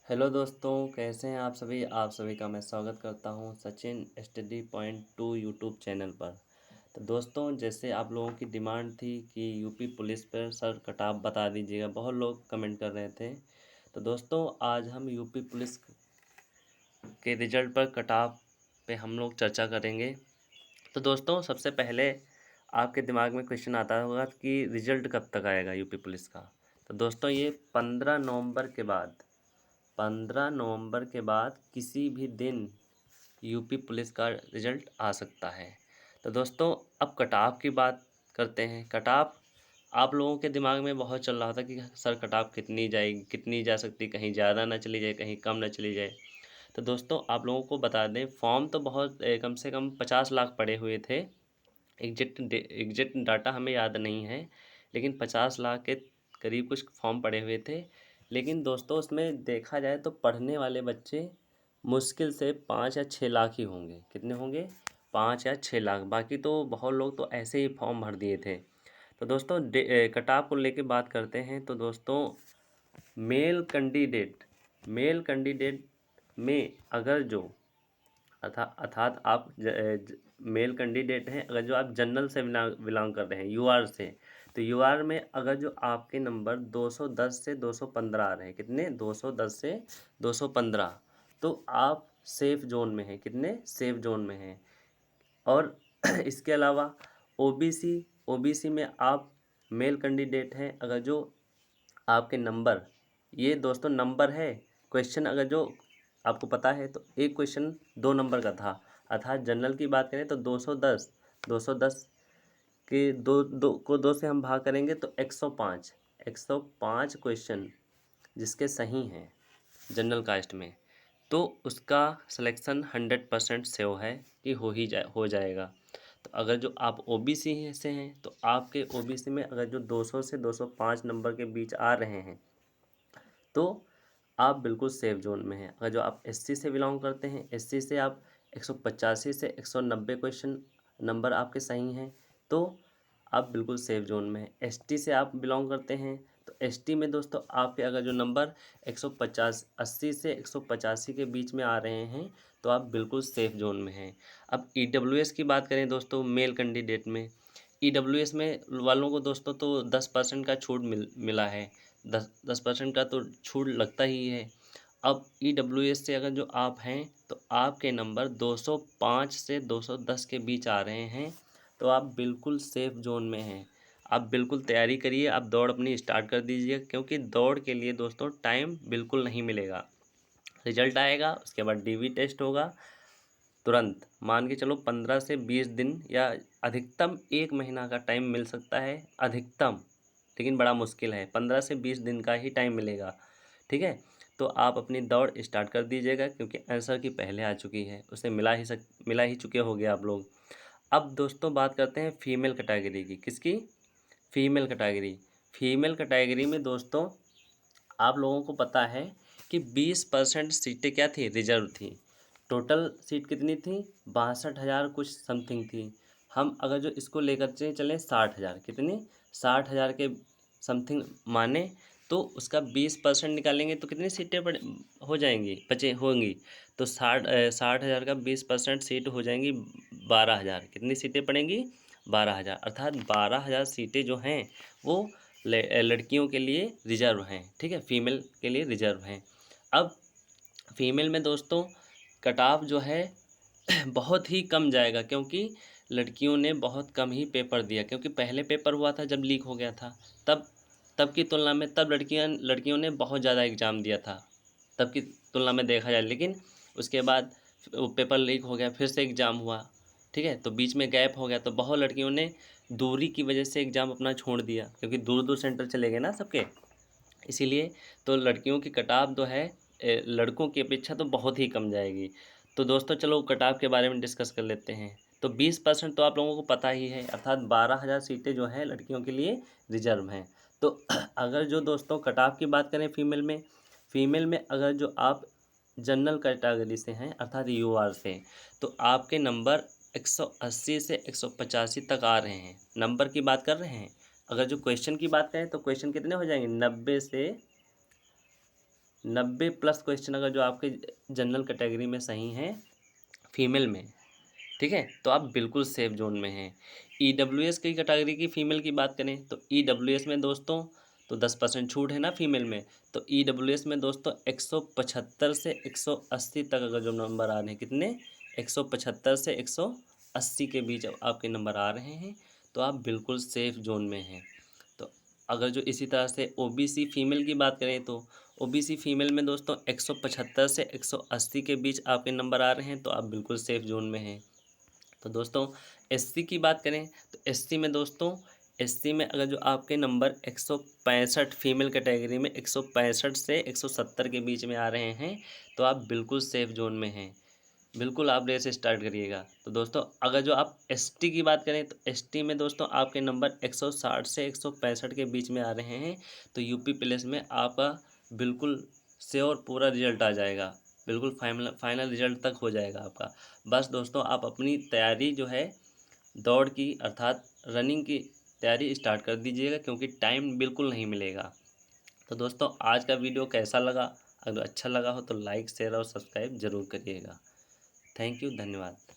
Hello दोस्तों, कैसे हैं आप सभी का मैं स्वागत करता हूं Sachin study point 2 YouTube channel पर। तो दोस्तों, जैसे आप लोगों की डिमांड थी कि यूपी पुलिस पर सर कट-ऑफ बता दीजिएगा, बहुत लोग कमेंट कर रहे थे। तो दोस्तों, आज हम यूपी पुलिस के रिजल्ट पर कट-ऑफ पे हम लोग चर्चा करेंगे। तो दोस्तों, सबसे पहले आपके दिमाग में क्वेश्चन आता होगा कि रिजल्ट कब तक आएगा यूपी पुलिस का। तो दोस्तों, ये 15 नवंबर के बाद किसी भी दिन यूपी पुलिस का रिजल्ट आ सकता है। तो दोस्तों, अब कट ऑफ की बात करते हैं। कट ऑफ आप लोगों के दिमाग में बहुत चल रहा था कि सर कट ऑफ कितनी जाएगी, कितनी जा सकती, कहीं ज़्यादा ना चली जाए, कहीं कम ना चली जाए। तो दोस्तों, आप लोगों को बता दें, फॉर्म तो बहुत कम से कम 50 लाख पड़े हुए थे। एग्जैक्ट डाटा हमें याद नहीं है, लेकिन 50 लाख के करीब कुछ फॉर्म पड़े हुए थे। लेकिन दोस्तों, उसमें देखा जाए तो पढ़ने वाले बच्चे मुश्किल से 5 या 6 लाख ही होंगे। कितने होंगे? 5 या 6 लाख। बाकी तो बहुत लोग तो ऐसे ही फॉर्म भर दिए थे। तो दोस्तों, कट ऑफ को लेके बात करते हैं। तो दोस्तों, मेल कैंडिडेट मेल कैंडिडेट में अगर जो अर्थात आप मेल कैंडिडेट हैं, अगर जो आप जनरल से बिलोंग कर रहे हैं, यूआर से, तो यूआर में अगर जो आपके नंबर 210 से 215 आ रहे हैं, कितने? 210 से 215, तो आप सेफ जोन में हैं। कितने सेफ जोन में हैं? और इसके अलावा ओबीसी ओबीसी में आप मेल कैंडिडेट हैं, अगर जो आपके नंबर, ये दोस्तों नंबर है। क्वेश्चन अगर जो आपको पता है तो एक क्वेश्चन 2 नंबर का था, अर्थात जनरल की बात करें तो 210 के दो दो को 2 से हम भाग करेंगे तो 105 क्वेश्चन जिसके सही हैं जनरल कास्ट में, तो उसका सिलेक्शन 100% सेव है कि हो जाएगा। तो अगर जो आप ओबीसी से हैं तो आपके ओबीसी में अगर जो 200 से 205 नंबर के बीच आ रहे हैं तो आप बिल्कुल सेफ जोन में हैं। अगर जो आप एससी से बिलोंग करते हैं, एससी से आप 185 से 190 क्वेश्चन नंबर आपके सही हैं, तो आप बिल्कुल सेफ जोन में हैं। एसटी से आप बिलोंग करते हैं तो एसटी में दोस्तों आपके अगर जो नंबर 80 से 185 के बीच में आ रहे हैं तो आप बिल्कुल सेफ जोन में हैं। अब ईडब्ल्यूएस की बात करें दोस्तों, मेल कैंडिडेट में ईडब्ल्यूएस में वालों को दोस्तों तो 10% का छूट मिला है। 10% का तो छूट लगता ही है। अब ईडब्ल्यूएस से अगर जो आप हैं तो आपके नंबर 205 से 210 के बीच आ रहे हैं, तो आप बिल्कुल सेफ जोन में हैं। आप बिल्कुल तैयारी करिए, आप दौड़ अपनी स्टार्ट कर दीजिए, क्योंकि दौड़ के लिए दोस्तों टाइम बिल्कुल नहीं मिलेगा। रिजल्ट आएगा, उसके बाद डीवी टेस्ट होगा, तुरंत मान के चलो 15 से 20 दिन या अधिकतम 1 महीना का टाइम मिल सकता है, अधिकतम, लेकिन बड़ा मुश्किल है। 15 से 20 दिन का ही टाइम मिलेगा। ठीक है, तो आप अपनी दौड़ स्टार्ट कर दीजिएगा, क्योंकि आंसर की पहले आ चुकी है, उसे मिला ही चुके होगे आप लोग। अब दोस्तों, बात करते हैं फीमेल कैटेगरी की। किसकी? फीमेल कैटेगरी में दोस्तों आप लोगों को पता है कि 20% सीटें क्या थी? रिजर्व थी। टोटल सीट कितनी थी? 62,000 कुछ समथिंग थी। हम अगर जो इसको लेकर चलें 60,000, कितनी? 60,000 के समथिंग माने, तो उसका 20% निकालेंगे तो कितनी सीटें हो जाएंगी, बचे होंगी? तो 60,000 का 20% सीट हो जाएंगी 12,000। कितनी सीटें पड़ेंगी? 12,000। अर्थात 12,000 सीटें जो हैं वो लड़कियों के लिए रिजर्व हैं। ठीक है, फीमेल के लिए रिजर्व हैं। अब फीमेल में दोस्तों कट ऑफ जो है बहुत ही कम जाएगा, क्योंकि लड़कियों ने बहुत कम ही पेपर दिया, क्योंकि पहले पेपर हुआ था जब लीक हो गया था, तब तब की तुलना में तब लड़कियों ने बहुत ज़्यादा एग्ज़ाम दिया था, तब की तुलना में देखा जाए। लेकिन उसके बाद वो पेपर लीक हो गया, फिर से एग्ज़ाम हुआ। ठीक है, तो बीच में गैप हो गया, तो बहुत लड़कियों ने दूरी की वजह से एग्ज़ाम अपना छोड़ दिया, क्योंकि दूर दूर सेंटर चले गए ना सबके, इसीलिए। तो लड़कियों की कट ऑफ जो है लड़कों की अपेक्षा तो बहुत ही कम जाएगी। तो दोस्तों, चलो कट ऑफ के बारे में डिस्कस कर लेते हैं। तो 20% तो आप लोगों को पता ही है, अर्थात 12,000 सीटें जो हैं लड़कियों के लिए रिजर्व हैं। तो अगर जो दोस्तों कट ऑफ की बात करें फीमेल में अगर जो आप जनरल कैटेगरी से हैं, अर्थात यूआर से, तो आपके नंबर 180 से 185 तक आ रहे हैं। नंबर की बात कर रहे हैं। अगर जो क्वेश्चन की बात करें तो क्वेश्चन कितने हो जाएंगे? 90 से 90+ क्वेश्चन अगर जो आपके जनरल कैटेगरी में सही हैं फीमेल में, ठीक है, तो आप बिल्कुल सेफ जोन में हैं। ईडब्ल्यूएस की कैटेगरी की फ़ीमेल की बात करें तो ईडब्ल्यूएस में दोस्तों तो 10% छूट है ना फीमेल में, तो ईडब्ल्यूएस में दोस्तों 175 से 180 तक अगर जो नंबर आ रहे हैं, कितने, 175 से 180 के बीच आपके नंबर आ रहे हैं, तो आप बिल्कुल सेफ जोन में हैं। तो अगर जो इसी तरह से ओबीसी फीमेल की बात करें तो ओबीसी फीमेल में दोस्तों 175 से 180 के बीच आपके नंबर आ रहे हैं, तो आप बिल्कुल सेफ जोन में हैं। तो दोस्तों एससी की बात करें तो एससी में दोस्तों एससी में अगर जो आपके नंबर 165 फीमेल कैटेगरी में 165 से 170 के बीच में आ रहे हैं, तो आप बिल्कुल सेफ जोन में हैं। बिल्कुल आप रेस स्टार्ट करिएगा। तो दोस्तों अगर जो आप एसटी की बात करें तो एसटी में दोस्तों आपके नंबर 160 से 165 के बीच में आ रहे हैं, तो यूपी पुलिस में आपका बिल्कुल श्योर पूरा रिजल्ट आ जाएगा, बिल्कुल फाइनल रिजल्ट तक हो जाएगा आपका। बस दोस्तों आप अपनी तैयारी जो है दौड़ की अर्थात रनिंग की तैयारी स्टार्ट कर दीजिएगा, क्योंकि टाइम बिल्कुल नहीं मिलेगा। तो दोस्तों आज का वीडियो कैसा लगा, अगर अच्छा लगा हो तो लाइक शेयर और सब्सक्राइब ज़रूर करिएगा। थैंक यू, धन्यवाद।